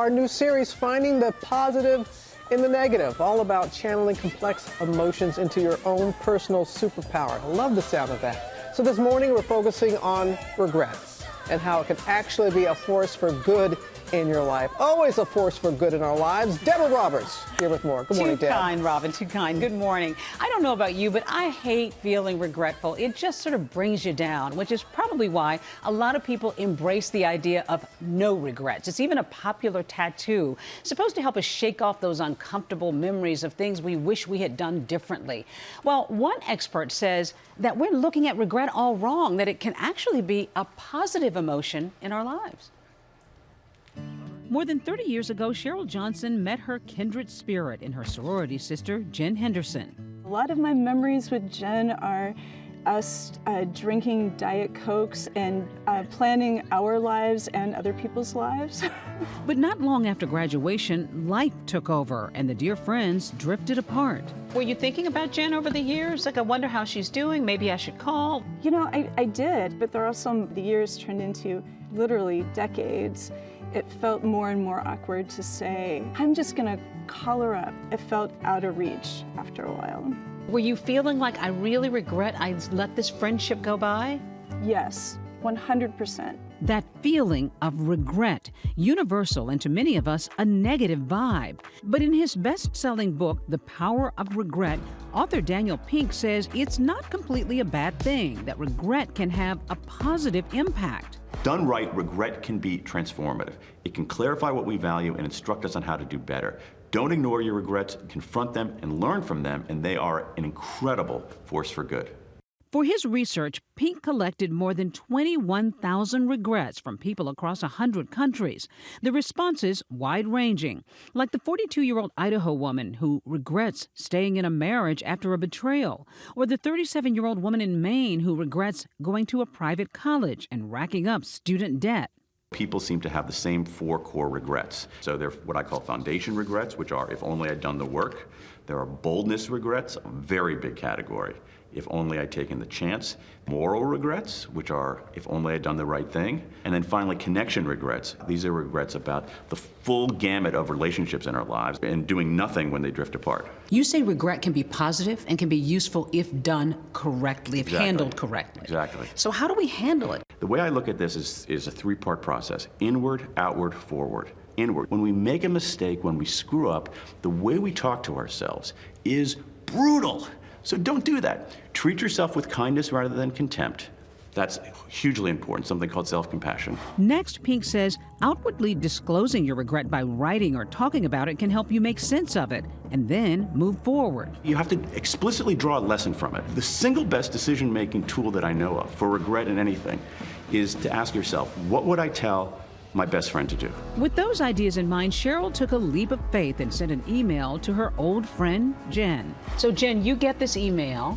Our new series, Finding the Positive in the Negative, all about channeling complex emotions into your own personal superpower. I love the sound of that. So this morning we're focusing on regret and how it can actually be a force for good in your life. Always a force for good in our lives. Deborah Roberts here with more. Good morning, Deb. Too kind, Robin, too kind. Good morning. I don't know about you, but I hate feeling regretful. It just sort of brings you down, which is probably why a lot of people embrace the idea of no regrets. It's even a popular tattoo, supposed to help us shake off those uncomfortable memories of things we wish we had done differently. Well, one expert says that we're looking at regret all wrong, that it can actually be a positive emotion in our lives. More than 30 years ago, Cheryl Johnson met her kindred spirit in her sorority sister, Jen Henderson. A lot of my memories with Jen are us drinking Diet Cokes and planning our lives and other people's lives. But not long after graduation, life took over and the dear friends drifted apart. Were you thinking about Jen over the years? Like, I wonder how she's doing. Maybe I should call. You know, I did, but there are also the years turned into literally decades. It felt more and more awkward to say, I'm just gonna call her up. It felt out of reach after a while. Were you feeling like I really regret I let this friendship go by? Yes, 100%. That feeling of regret, universal and to many of us a negative vibe. But in his best-selling book, The Power of Regret, author Daniel Pink says it's not completely a bad thing, that regret can have a positive impact. Done right, regret can be transformative. It can clarify what we value and instruct us on how to do better. Don't ignore your regrets, confront them and learn from them, and they are an incredible force for good. For his research, Pink collected more than 21,000 regrets from people across 100 countries. The responses wide-ranging, like the 42-year-old Idaho woman who regrets staying in a marriage after a betrayal, or the 37-year-old woman in Maine who regrets going to a private college and racking up student debt. People seem to have the same four core regrets. So they're what I call foundation regrets, which are if only I'd done the work. There are boldness regrets, a very big category. If only I'd taken the chance. Moral regrets, which are if only I'd done the right thing. And then finally, connection regrets. These are regrets about the full gamut of relationships in our lives and doing nothing when they drift apart. You say regret can be positive and can be useful if done correctly, if handled correctly. Exactly. So how do we handle it? The way I look at this is a three-part process: inward, outward, forward. Inward. When we make a mistake, when we screw up, the way we talk to ourselves is brutal. So don't do that. Treat yourself with kindness rather than contempt. That's hugely important, something called self-compassion. Next, Pink says outwardly disclosing your regret by writing or talking about it can help you make sense of it and then move forward. You have to explicitly draw a lesson from it. The single best decision-making tool that I know of for regret in anything is to ask yourself, what would I tell my best friend to do? With those ideas in mind, Cheryl took a leap of faith and sent an email to her old friend, Jen. So, Jen, you get this email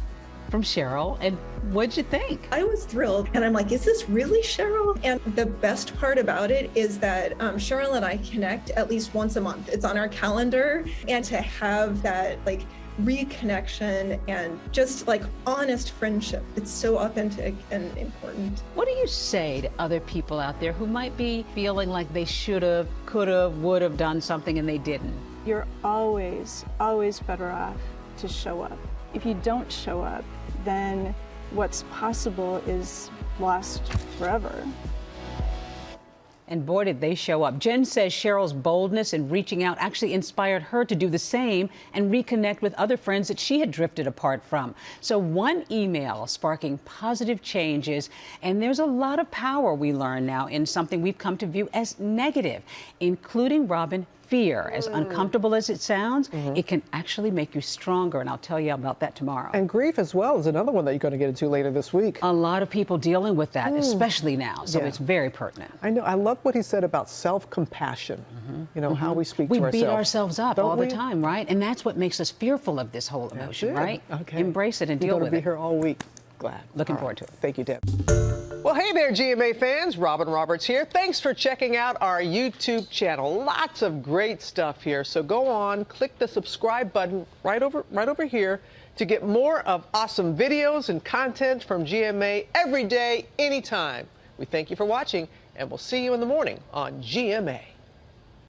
from Cheryl, and what'd you think? I was thrilled, and I'm like, is this really Cheryl? And the best part about it is that Cheryl and I connect at least once a month. It's on our calendar, and to have that, like, reconnection and just like honest friendship. It's so authentic and important. What do you say to other people out there who might be feeling like they should have, could have, would have done something and they didn't? You're always, always better off to show up. If you don't show up, then what's possible is lost forever. And boy, did they show up. Jen says Cheryl's boldness in reaching out actually inspired her to do the same and reconnect with other friends that she had drifted apart from. So one email sparking positive changes, and there's a lot of power we learn now in something we've come to view as negative, including, Robin, fear. As uncomfortable as it sounds, it can actually make you stronger, and I'll tell you about that tomorrow. And grief as well is another one that you're going to get into later this week. A lot of people dealing with that, especially now, so it's very pertinent. I know. I love what he said about self-compassion, you know, how we speak to ourselves. We beat ourselves up all the time, right? And that's what makes us fearful of this whole emotion, right? Okay. Embrace it and deal with it. We're going to be here all week. Glad. Looking forward to it. Thank you, Deb. Well, hey there, GMA fans. Robin Roberts here. Thanks for checking out our YouTube channel. Lots of great stuff here. So go on, click the subscribe button right over here to get more of awesome videos and content from GMA every day, anytime. We thank you for watching, and we'll see you in the morning on GMA.